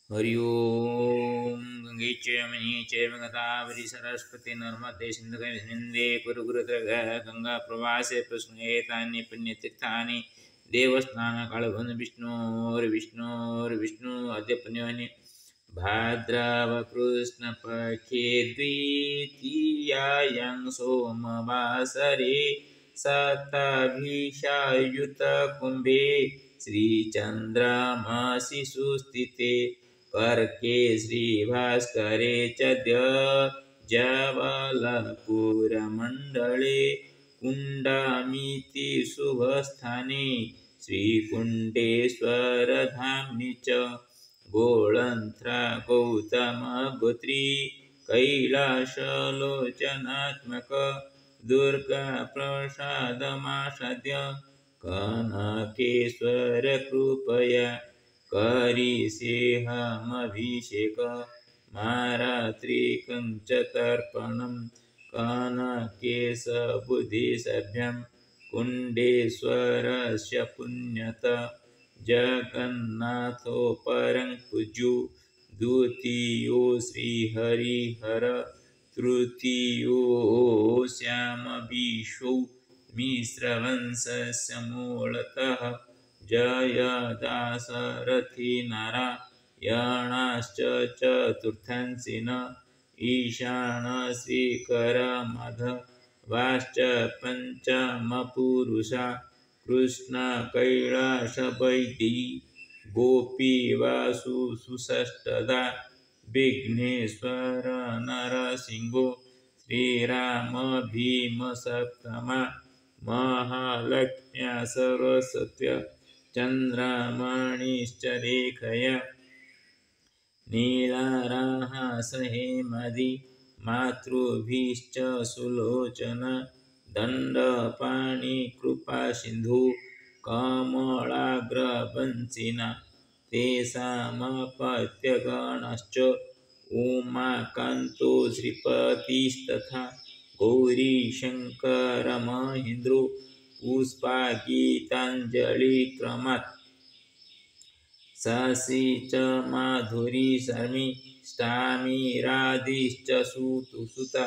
हरि ओम गंगे च यमुने चैव गोदावरी सरस्वती नर्मदे सिन्धु कावेरी कुरुगुरुत्रयः गंगा प्रवासे प्रस्नेतानि पुण्यतीर्थानि देवस्थानकालभून् विष्णु अद्य पुण्यवानि भाद्रवकृष्णपक्षे द्वितीयायां सोमवासरे शताभिषायुतकुम्भे श्रीचन्द्रमासि सुस्थिते कर्के श्रीभास्करे च जवलपुरमण्डले कुण्डमिति शुभस्थाने श्रीकुण्डेश्वरधाम्नि च गोळन्त्रा गौतमगोत्री कैलासलोचनात्मक दुर्गाप्रसादमासाद्य कनकेश्वर कृपया करिष्येऽहमभिषेक मारात्रिकञ्चतर्पणं कनकेशबुद्धिसभ्यं कुण्डेश्वरस्य पुण्यत जगन्नाथो परं पूज्यो द्वितीयो श्रीहरिहर तृतीयो श्यामविशो मिश्रवंशस्य मूलतः जयदाशरथी नारायणाश्च चतुर्थंसिन ईशान श्रीकरमाधवाश्च पञ्चमपुरुषा कृष्ण कैलासवैदी गोपीवासु सुषष्ठदा विघ्नेश्वर नरसिंहो श्रीराम भीम सप्तमा महालक्ष्म्या सरस्वत्या चन्द्रमणिश्च रेखया नीलाराहासहेमदि मातृभिश्च सुलोचना दण्डपाणि कृपासिन्धु कमलाग्रवंशिना तेषामपत्यगणश्च उमाकान्तो श्रीपतिस्तथा गौरीशङ्करमहेन्द्रो पुष्पगीताञ्जलिक्रमात् शशि च माधुरी शर्मिष्ठामिरादिश्च सुतुसुता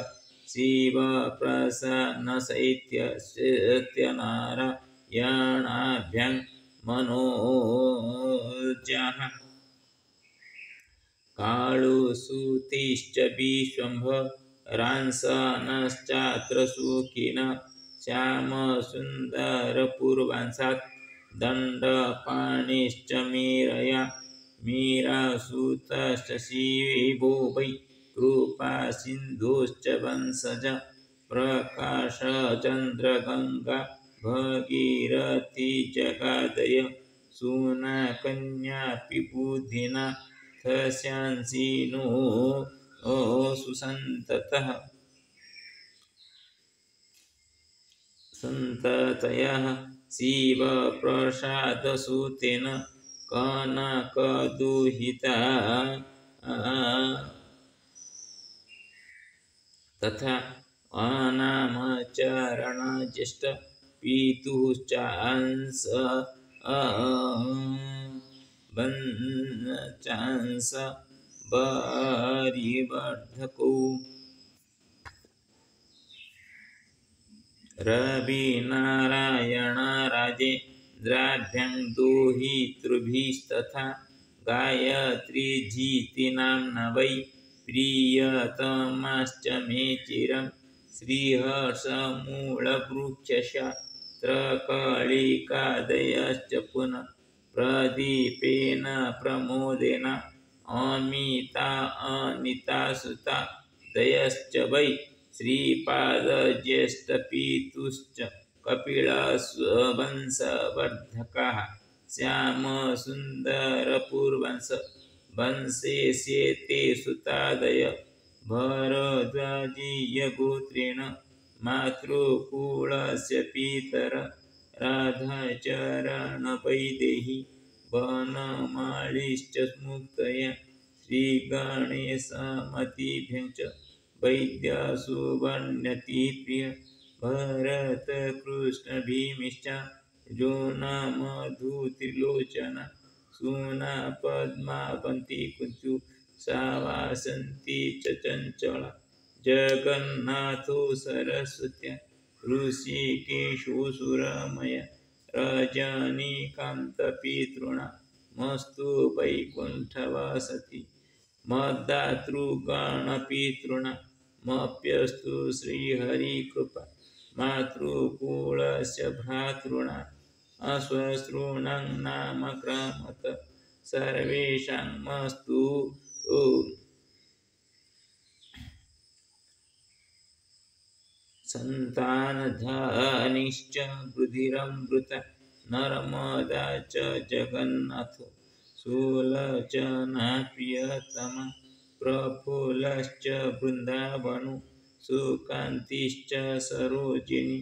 शिवप्रसन्नशैत्यनारायणाभ्यां मनोजाः काळुसूतिश्च विश्वम्भरांसनश्चात्र सुखिनः श्यामसुन्दरपूर्वांशात् दण्डपाणिश्च मीरया मीरासुतश्च शिवो वै कृपासिन्धुश्च वंशज प्रकाशचन्द्रगङ्गा भगीरथी जगादय सुनाकन्यापि बुद्धिना तस्यांसिनो सुसन्ततः सन्ततयः शिवप्रसादसुतेन कनकदुहिता तथा अनामचरणज्येष्ठ पितुश्चांस चांस बरिवर्धको रविनारायण राजेन्द्राभ्यां दुहितृभिस्तथा गायत्रीजितिनाम्ना वै प्रियतमाश्च मे चिरं श्रीहर्षमूलवृक्षशास्त्रकलिकादयश्च पुनः प्रदीपेन प्रमोदेन अमिता अनितासुता दयश्च वै श्रीपादज्येष्ठपितुश्च कपिलवंशवर्धकाः श्यामसुन्दरपूर्वंश वंशेष्येते सुतादय भरद्वाजीयगोत्रेण मातृकुलस्य पितर राधाचरणवैदेही वनमालीश्च मुक्तया श्रीगणेशमतिभ्यं च वैद्यसुवर्ण्यतिप्रिय भरतकृष्णभीमिश्च जो न मधुत्रिलोचन सूना पद्मावती कुन्तु सावासन्ति च चञ्चला जगन्नाथो सरस्वत्या ऋषिकेशो सुरमया रजनीकान्तपितॄणामस्तु वैकुण्ठवासति मद्दातृगणपितॄणामप्यस्तु श्रीहरिकृपा मातृकुलस्य भ्रातॄणाम् अश्वश्रूणां नामक्रमत सर्वेषामस्तु सन्तानधानिश्च रुधिरमृता नर्मदा च जगन्नाथो शूलचनाप्रियतमा प्रफुल्लश्च वृन्दावनो सुकान्तिश्च सरोजिनी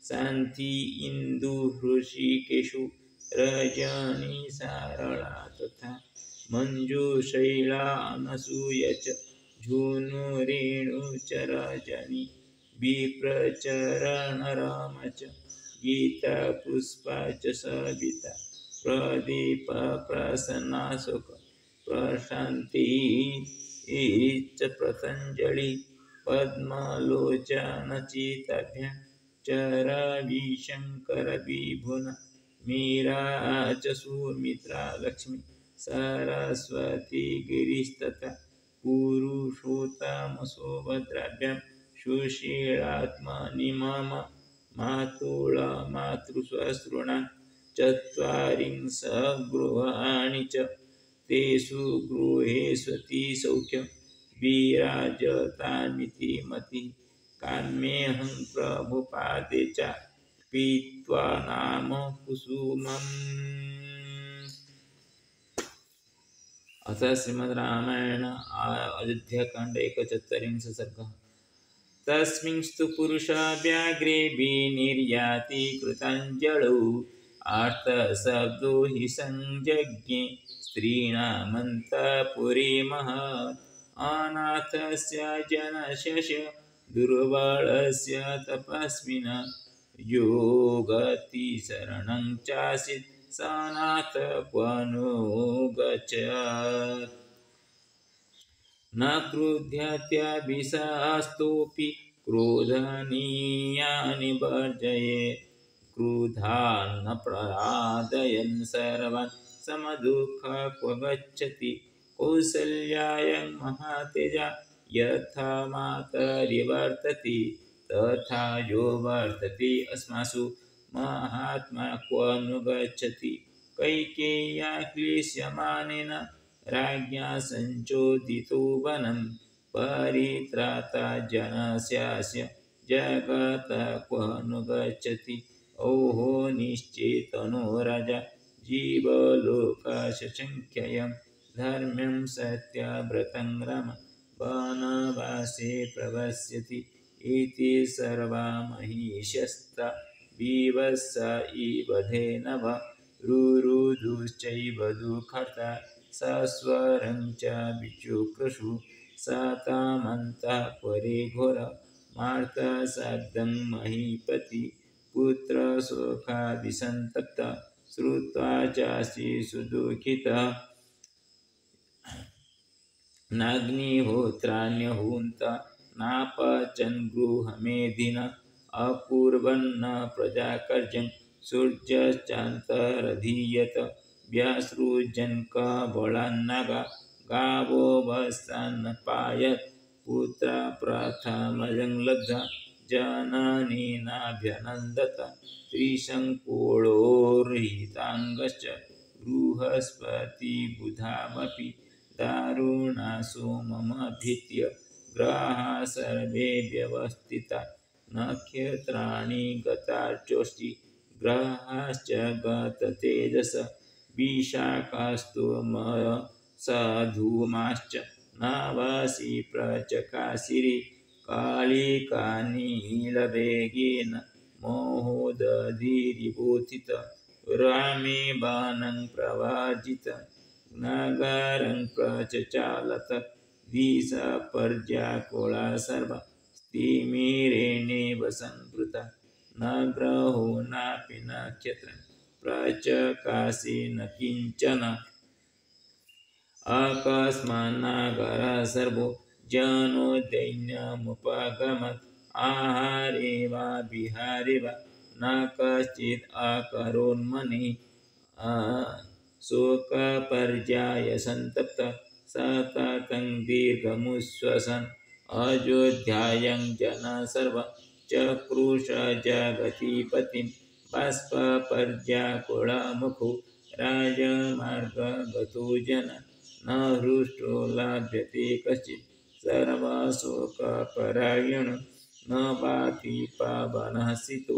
शान्ति इन्दुहृषिकेशो रजनी सारला तथा मञ्जुशैला अनसूया च झुनुरेणु च रजनी विप्रचरणरमा च गीतापुष्पा च सविता प्रदीप प्रसन्नाशोक प्रशान्तिश्च पतञ्जलि पद्मलोचनचिताभ्यां चरविशङ्करविभुना मीरा च सुमित्रा लक्ष्मी सरस्वती गिरिस्तथा पुरुषोत्तमसुभद्राभ्यां सुशीलात्मनि मम मातुलमातृश्वश्रूणां चत्वारिंशत् गृहाणि च तेषु गृहेष्वति सौख्यं विराजतामिति मतिः काम्येऽहं प्रभुपादे च पीत्वा नाम कुसुमम्। अथ श्रीमद्रामायण अयोध्याकाण्ड 41 सर्गः। तस्मिंस्तु पुरुषव्याघ्रे विनिर्याति कृताञ्जलौ आर्तशब्दो हि संजज्ञे स्त्रीणामन्तःपुरे महत् अनाथस्य जनस्य दुर्बलस्य तपस्विना यो गति शरणं चासीत् स नाथ क्वनु गच्छत् न क्रुध्यत्यभिषास्तोऽपि क्रोधनीयानि वर्जयेत् क्रुधान् प्ररादयन् सर्वान् समदुःखः क्व गच्छति कौसल्यायां महातेजा यथा मातरिवर्तते तथा यो वर्तते अस्मासु महात्मा क्व नु गच्छति कैकेय्या क्लेश्यमानेन राज्ञा संचोदितो वनं परित्राता जनस्यास्य जगतः क्व नु गच्छति ओहो निश्चेतनो राजा जीवलोकशङ्ख्ययं धर्म्यं सत्यव्रतं राम वनवासे प्रवस्यति इति सर्वा महिष्यस्ता विवस्स इव धेनव रुरुदुश्चैव दुःखर्ता सस्वरं च विचुक्रषु सतामन्तःपुरे घोर मार्तशब्दं महीपति पुत्रशोकादिसन्तप्तः श्रुत्वा चासि सुदुःखितः नाग्निहोत्राण्यहुन्त नापचन् गृहमेधिन अकुर्वन्न प्रजाकर्यं सूर्यश्चान्तरधीयत व्यासृजन् कबलान्नागा गावो वत्सान्नपायत् पुत्रा प्रथमजं लब्धा जननीनाभ्यनन्दत त्रिशङ्कुलोर्हिताङ्गश्च बृहस्पतिबुधामपि दारुणा सोममभित्य ग्रहाः सर्वे व्यवस्थिता नक्षत्राणि गतार्चोष्टि ग्रहाश्च गततेजस विशाखास्तु मयसधूमाश्च नवासि प्रचकाशिरे कालिकानीलवेगेन मोहोदधिरिवोत्थित रामे बाणं प्रवाजित नगरं प्रचचालत दिशपर्याकुला सर्वा स्तिमिरेणेव संवृता न ग्रहो नापि नक्षत्रं प्रचकाशे न किञ्चन अकस्मान्नागरः सर्वो जनो दैन्यमुपगमत् आहारे वा विहारे वा न कश्चित् अकरोन्मनिः शोकपर्याय सन्तप्त सततं दीर्घमुश्वसन् अयोध्यायां जनः सर्वः चक्रुष जगतीपतिं बाष्पपर्याकुलमुखो राजमार्गगतो जनः न हृष्टो लभ्यते कश्चित् सर्वशोकपरायणो न वाति पावनः सितो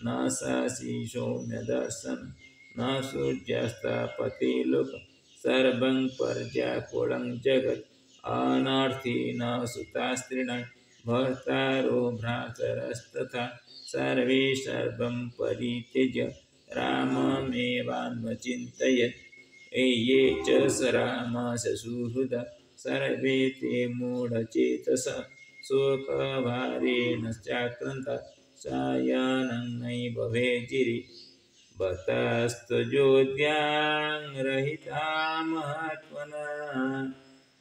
न शशि सौम्यदर्शनः न सूर्यास्तपते लोकः सर्वं पर्याकुलं जगत् अनर्थी न सुतास्त्रीणां भर्तारो भ्रातरस्तथा सर्वे सर्वं परित्यज्य राममेवान्वचिन्तयन् ये च स रामस्य सुहृदा सर्वे ते मूढचेतसः शोकभारेण चाक्रान्ता शयनं नैव भेजिरे बतस्त्वयोध्यां रहिता महात्मना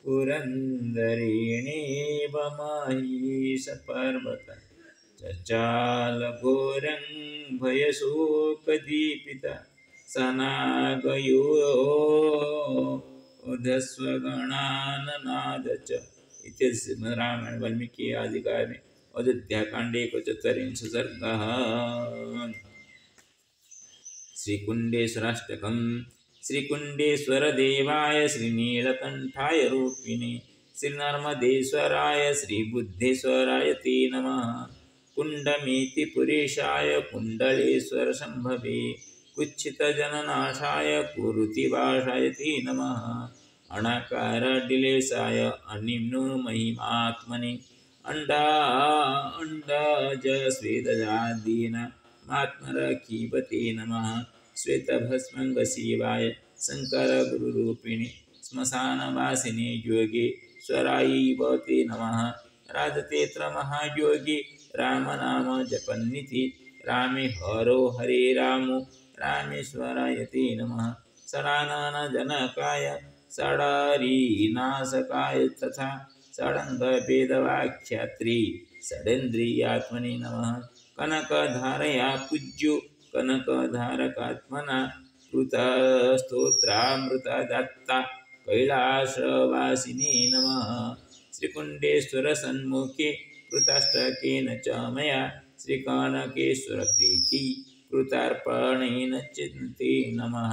पुरन्दरेणेव महिषपर्वतः चचालघोरं भयशोकदीपिता सनागयोधस्वगणाननाद च इत्यस्य श्रीमद्रामायणे वाल्मीकि आदिकाव्ये में अयोध्याकाण्डे 41 सर्गः। श्रीकुण्डेश्वराष्टकम्। श्रीकुण्डेश्वरदेवाय श्रीनीलकण्ठाय रूपिणे श्रीनर्मदेश्वराय श्रीबुद्धेश्वराय ते नमः। कुण्डमेति पुरेशाय कुण्डलेश्वरशम्भवे कुत्सितजननाशाय कुरुतिवासाय ते नमः। अणाकारडिलेशाय अनिम्नो महिमात्मने अंडज स्वेदजादीनामात्मरक्षीपते नमः। श्वेतभस्मङ्गशिवाय शङ्करगुरुरूपिणे श्मशानवासिने योगेश्वराय ते नमः। राजतेत्रमहायोगी रामनाम जपन्निधि रामे हरो हरे रामो रामेश्वराय ते नमः। षडाननजनकाय षडरीनाशकाय तथा षडङ्गभेदवाख्यात्री षडेन्द्रियात्मने नमः। कनकधारया पूज्यो कनकधारकात्मना कृतस्तोत्रामृतदत्ता कैलासवासिने नमः। श्रीकुण्डेश्वरसन्मुखे कृताष्टकेन च मया श्रीकनकेश्वरप्रीति कृतार्पणेन चिन्ते नमः।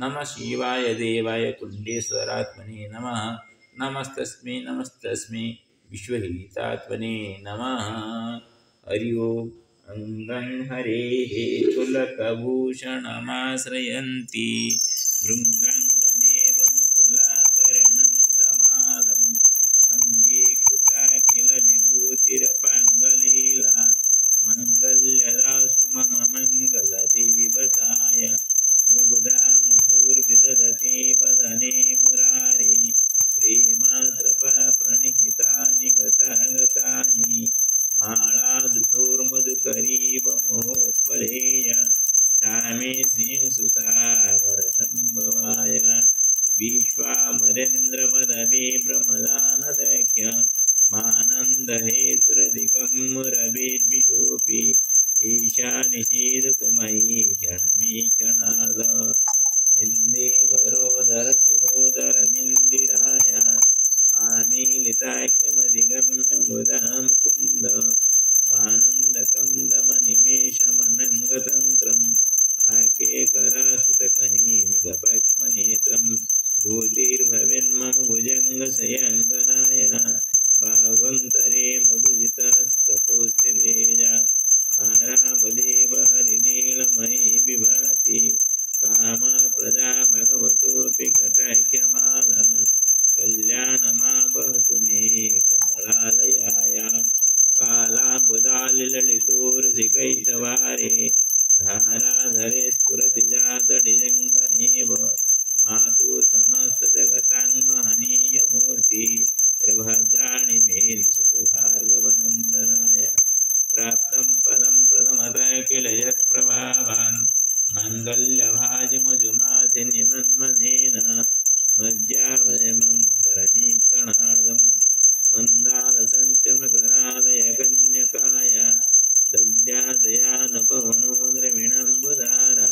नमः शिवाय देवाय कुण्डेश्वरात्मने नमः। नमस्तस्मै नमस्तस्मै विश्वहितात्मने नमः। हरि ओम्। अङ्गं हरेः पुलकभूषणमाश्रयन्ति भृङ्गङ्गमेव मुकुलाभरणं तमालम् अङ्गीकृता किल विभूतिरपाङ्गलीला मङ्गल्यदास्तु मम मङ्गलदेवताय मुग्धा मुहुर्विदधते वदने मुरारे प्रेमाद्रपा प्रणिहितानि गतागतानि मालादृशोर्मधुकरीव महोत्पलेय श्यामे श्रीं सुसागरसम्भवाय विश्वामरेन्द्रपदवे ब्रह्मदानदख्य मानन्दहेतुरधिकं मुरवेद्विषोऽपि ईशा निषेधतु मयि क्षणमीक्षणार्ध मिन्देवरोदरसहोदरमिन्दिराय आमीलिताख्यमधिगम्य मुदां कुन्द मानन्दकन्दमनिमेषमनङ्गतन्त्रम् आकेकरास्तुतकनीनिकपक्ष्मनेत्रं भूतिर्भवेन्मम भुजङ्गशयङ्गनाय बाह्वन्तरे मधुजितस्तुतकौस्तुभेजा आरावले हरिनीलमयी विभाति कामप्रदा भगवतोऽपि कटाख्यमाला कल्याणमावहतु मे कमलालयाया कालाम्बुदालिललितोरसिकैटवारे धाराधरे स्फुरति जातडिजङ्गनेव मातु समस्तजगतां महनीयमूर्ति त्रिभद्राणि मेलिसुतभार्गवनन्दनाय प्राप्तं पदं प्रथमतः किल यत्प्रभावान् माङ्गल्यभाजमजुमाधिनिमन्मनेन मज्जावधे मंतरमीक्षणादं मन्दालसञ्चमकरालयकन्यकाय दद्यादयानपवनो द्रविणम्बुधारा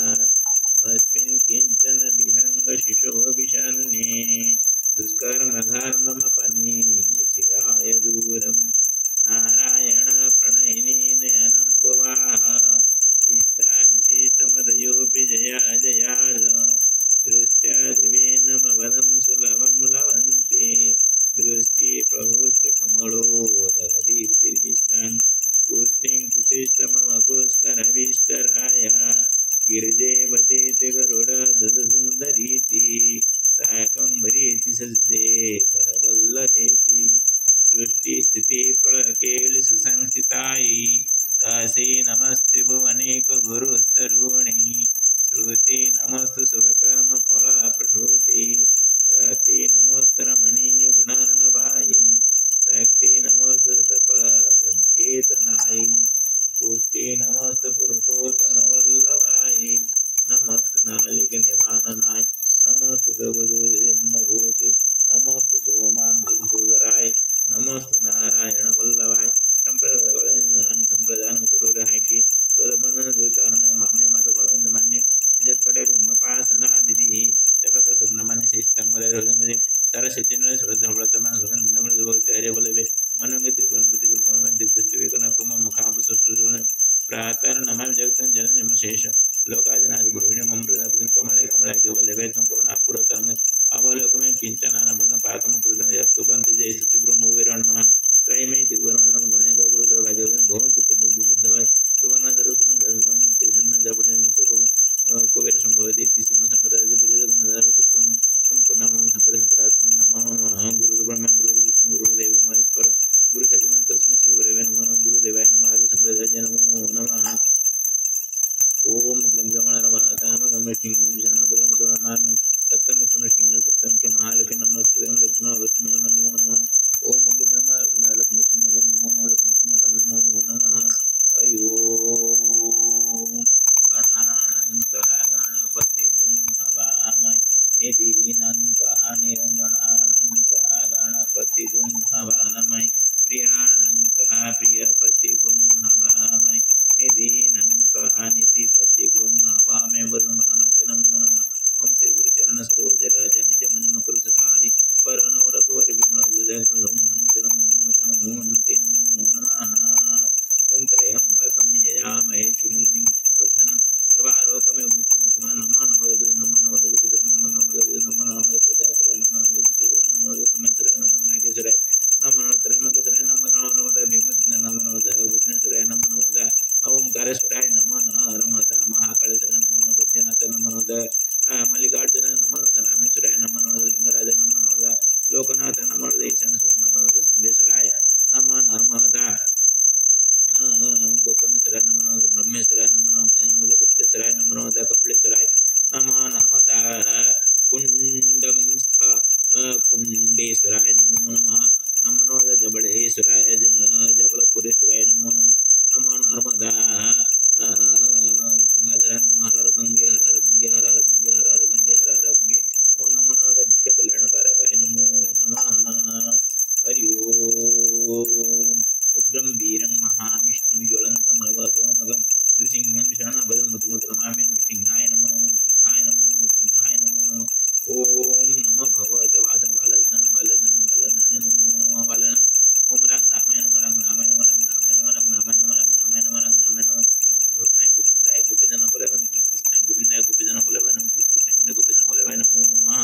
अस्मिन् किञ्चन विहङ्गशिशोभिषन्ने दुष्कर्मघर्ममपनीयचिराय दूरं नारायण प्रणयिनी नयनम्बुवाः इष्टाविशिष्टमदयोऽपि जया जयाद दृष्ट्या त्रिवेणमवदं सुलभं लभन्ते दृष्टि प्रभुस्तकमलोदरदीप्तिरिष्टान् पुष्टिं कुशिष्टमम पुष्करविष्टराय गिरिजेवतीति गरुडधुसुन्दरीति शाकम्भरीति सज्जे करवल्लभेति सृष्टिस्थितिप्रलयकेलि सुसंस्थितायै तासै नमस्त्रिभुवनैकगुरुस्तरुणै श्रुति नमस्तु शुभकर्मफलप्रसूते रति नमस्तु रमणीयगुणार्णवायै शक्ति नमस्तु सतपथनिकेतनायै पुष्टि नमस्तु पुरुषोत्तमवल्लभायै नमस्तु नालिकनिवारणाय नमस्तु जगदोजन्मभूते नमस्तु सोमाम्बुधुसूदराय नमस्तु नारायणवल्लभाय ಸಂಪ್ರದಾಯಗಳನ್ನು ಸಂಪ್ರದಾಯ ಸ್ವರೂಪ ಹಾಕಿ ಸ್ವರಬಂಧನ ಕಾರಣ ಮಾಮೆ ಮಾತುಗಳನ್ನು ಮಾನ್ಯ ನಿಜ ಕಡೆ ಉಪಾಸನಾ ವಿಧಿ ಜಗತ ಸುಮ್ನಮನ ಶಿಸ್ತಂಗमध्ये सरस्वतीन श्रद्धावळतमान सुगंधमृत भक्त्यार्य बलवे मनोंगे त्रिपुरपति कृपा दिग्दस्तिवेकन कुम मुखापसुष्टुन प्रातर नमामि जगतं जननम शेष लोकादिनाथ गृहिणी ममृतपति कमले कमला केवल वेदं करुणा पुरतम अवलोकमे किंचनाना पदं पाकम पुरतम यस्तु बंदे जय सति ब्रह्मवीरणः त्रयमे त्रिपुरमंडलं गुणेक गुरुतर भाग्यवन भवन तित बुद्धवाय सुवर्णधर सुमन त्रिशन्न जपणे सुख कुबेर संभवति तिसिम संकराज बिरज गुणधर सत्तं संपूर्ण शंकर शंकरात्मन नमो नमः गुरु ब्रह्मा गुरु विष्णु गुरु देव महेश्वर गुरु सचिवन तस्मै श्री गुरवे नमो गुरु देवाय नमः आदि शंकराचार्य नमो नमः ओम ग्रम ग्रमणरवाताम गमृष्टिंगम शरणपदं नमामि सप्तम विष्णुष्टिंग सप्तम के महालक्ष्मी नमस्ते लक्ष्मण नमो नमः ओम ग्रम लक्ष्मणष्टिंग नमो नमः लक्ष्मणष्टिंग नमो नमः हरि ओम गणानंत गणपतिगुं हवामहि निधीनन्त्वानि गणानन्त गणपतिगुं हवामहि प्रियाणन्त्वा प्रियपतिगुं हवामहि निधीनन्त्वा निधिपतिगुं हवामहि वरुणगणपते नमो नमः ओम श्री गुरु चरण सरोज राज निज मन मकरु सदारि वरणो रघुवर विमल जय गुण हनुमते नमो नमः ओम त्रयंबकं यजामहे सुगन्धिं पुष्टिवर्धनं सर्वारोगमे मृत्युमुखमा नमः नमः केदासुराय नमः विश्वधर नमः सुमेश्वराय नमः नागेश्वराय नमः त्रयंबकेश्वराय नमः नमः भीमसेनाय नमः कृष्णेश्वराय नमः ओंकारेश्वराय नमः नमः महाकालेश्वराय नमः बद्रीनाथ नमः मल्लिकार्जुन नमः रामेश्वराय नमः लिंगराज नमः लोकनाथ नमः ईशानेश्वराय नमः संडेश्वराय नमः नर्मदा गोकर्णेश्वराय नमः ब्रह्मेश्वराय नमः गुप्तेश्वराय नमः कपिलेश्वराय नमः नर्मदा कुंडमस्थ कुंडेश्वराय नमो नमः नमो जबलेश्वराय जबलपुरेश्वराय नमो नमः नमो नर्मदा गंगाधराय नमः हर हर गंगे हर हर गंगे हर हर गंगे हर हर गंगे हर हर गंगे ओम नमो विश्व कल्याणकारकाय नमो नमः हरि ओम उग्रं वीरं महाविष्णु ज्वलन्तं अवतमगं नृसिंहं शरणभद्रमतुमुद्रमामि नृसिंहाय नमो नृसिंहाय नमो नृसिंहाय नमो नमः ओम नमो भगवते वासुदेवाय बालनन नमो नमः बालनन ओम रंग रामाय नमः रंग रामाय नमः रंग रामाय नमः रंग रामाय नमः रंग रामाय नमः रंग रामाय नमः कृष्णाय गोविंदाय गोपीजन बोलवन कृष्णाय गोविंदाय गोपीजन बोलवन कृष्णाय गोपीजन बोलवन नमो नमः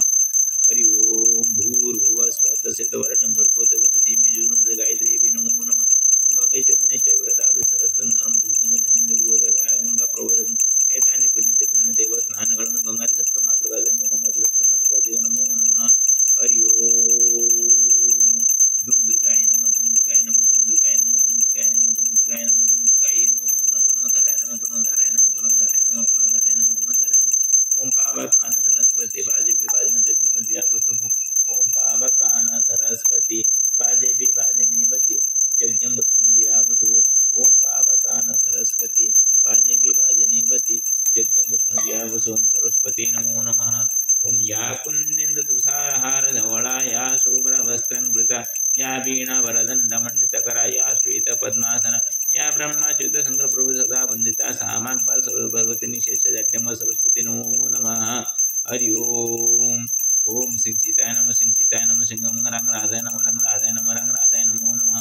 हरि ओम भूर्भुवः स्वः तत्सवितुर्वरेण्यं भर्गो देवस्य धीमहि धियो यो गायत्री नमो नमः गंगे चमने चैवदावि सरस्वती नर्मदे सिंधु जनिंद गुरुवदे गंगा प्रभोदन एतानि पुण्यतीर्थानि देव स्नानಗಳನ್ನು गंगाದಿ सप्तमातृकादेव गंगाದಿ सप्तमातृकादेव नमो नमः हरि ओम दुम दुर्गाय नमः दुम दुर्गाय नमः दुम दुर्गाय नमः दुम दुर्गाय नमः दुम दुर्गाय नमः दुम दुर्गाय नमः दुम कर्णधाराय नमः कर्णधाराय नमः कर्णधाराय नमः कर्णधाराय नमः कर्णधाराय नमः ओम पावकान सरस्वती बाजेबी बाजन जग्यम व्यापसु ओम पावकान सरस्वती बाजेबी बाजनीवती यज्ञं विष्णुजियावसु ओम पावकान सरस्वती बाजेबी बाजनीवती यज्ञं विष्णुजियावसु ओम सरस्वती नमो नमः ओम या कुन्निंद तुषाः या वीणा वरदण्डमण्डितकरा या श्वेतपद्मासन या ब्रह्मच्युत शंकर प्रभु सदा वंदिता सामांगपाल सर्वभगवती निशेषजाड्यम सरस्वती नमो नमः हरि ओम ओम सिंह सीताय नमः सिंह सीताय नमः सिंह रंग राधाय नमः रंग राधाय नमः रंग राधाय नमो नमः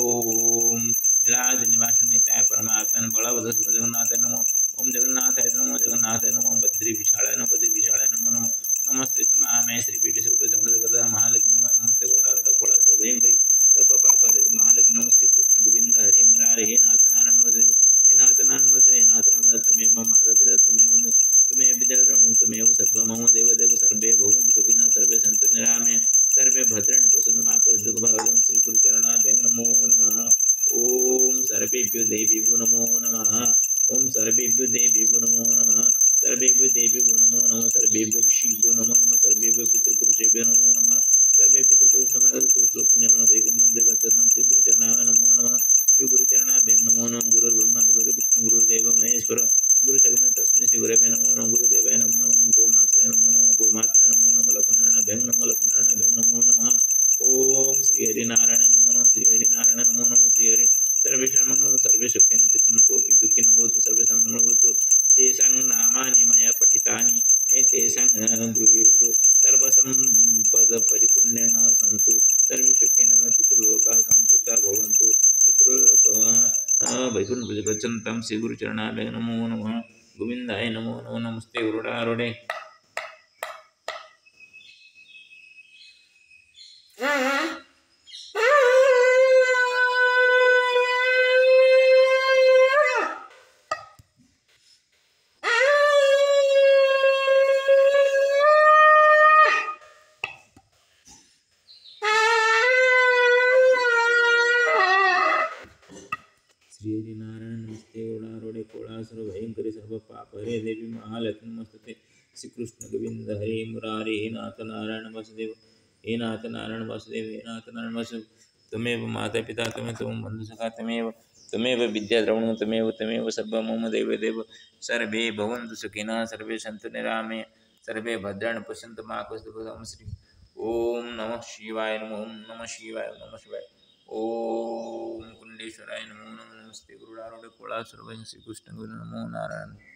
ओम नीलाज निवास नित्याय परमात्मन बलभद्र जगन्नाथ नमो ओम जगन्नाथाय नमो जगन्नाथाय नमो बद्री विशालाय नमो बद्री विशालाय नमो नमो नमस्ते महामय श्री पीठ स्वरूप संगत महालक्ष्मी नमः नमस्ते गौड़ा कोड़ा सर्वयंकरी सर्व पाप हरे महालक्ष्मी नमस्ते कृष्ण गोविंद हरे मुरारे हे नाथ नारायण वसुदेव हे नाथ नारायण वसुदेव हे नाथ नारायण तमेव माता पिता तमेव विद्याद्रविणं तमेव सर्वमम देव देव सर्वे भवन्तु सुखिनः सर्वे सन्तु निरामया सर्वे भद्राणि पश्यन्तु मा कश्चित् दुःखभाग्यं श्री गुरुचरणाभ्यां नमो नमः ओम सर्वेभ्यो देवेभ्यो नमो नमः ओम सर्वेभ्यो देवेभ्यो नमो नमः सर्वेभ्यो देवेभ्यो नमो नमः सर्वेभ्यो ऋषिभ्यो नमो नमः सर्वेभ्यो पितृपुरुषेभ्यो नमो नमः सर्वे पितृपुरुष समागत सुपुण्यवण वैकुण्ठं देवचरणं श्री गुरुचरणाय नमो नमः श्री गुरुचरणाभ्यां नमो नमः गुरुर्ब्रह्मा गुरुर्विष्णु गुरुर्देव महेश्वर गुरुचक्रमे तस्मै श्री गुरवे नमो नमः गुरुदेवाय नमो नमः गोमात्रे नमो नमः गोमात्रे नमो नमः लक्ष्मीनारायणाभ्यां नमो लक्ष्मीनारायणाभ्यां नमो नमः ओम श्री हरिनारायण नमो नमः श्री हरिनारायण नमो नमः श्री हरि सर्वेषां मंगलं सर्वे सुखिन तिष्ठन्तु कोऽपि दुःखी न भवतु सर्वेषां मंगलं भवतु तेषां नामानि मया पठितानि तेषां गृहेषु सर्वसम्पदपरिपूर्णेन सन्तु सर्वे सुखिनः पितृलोकाः सन्तुष्टाः भवन्तु पितृलोकाः वैकुण्ठं गच्छन्तं श्रीगुरुचरणाभ्यां नमो नमः गोविन्दाय नमो नमः नमस्ते गुरुडारुडे श्री हरिनारायण नमस्ते ओडारोडे कोड़ासुर भयंकरी सर्व पाप हरे देवी महालक्ष्मी नमस्ते श्री कृष्ण गोविंद हरे मुरारे हे नाथ नारायण वासुदेव हे नाथ नारायण वासुदेव हे नाथ नारायण वासुदेव तमेव माता पिता तमेव बंधु सखा तमेव विद्या द्रवण तमेव सर्व मम देव देव सर्वे भवन्तु सुखिनः सर्वे सन्तु निरामया सर्वे भद्राणि पश्यन्तु मा कश्चित् दुःखं श्री ओम नमः शिवाय ओम नमः शिवाय नमः शिवाय ओम कुंडेश्वराय नमो नमः नमस्ते गुरुडारूढ़ कोलासुर श्री कृष्ण गुरु नमो नारायण।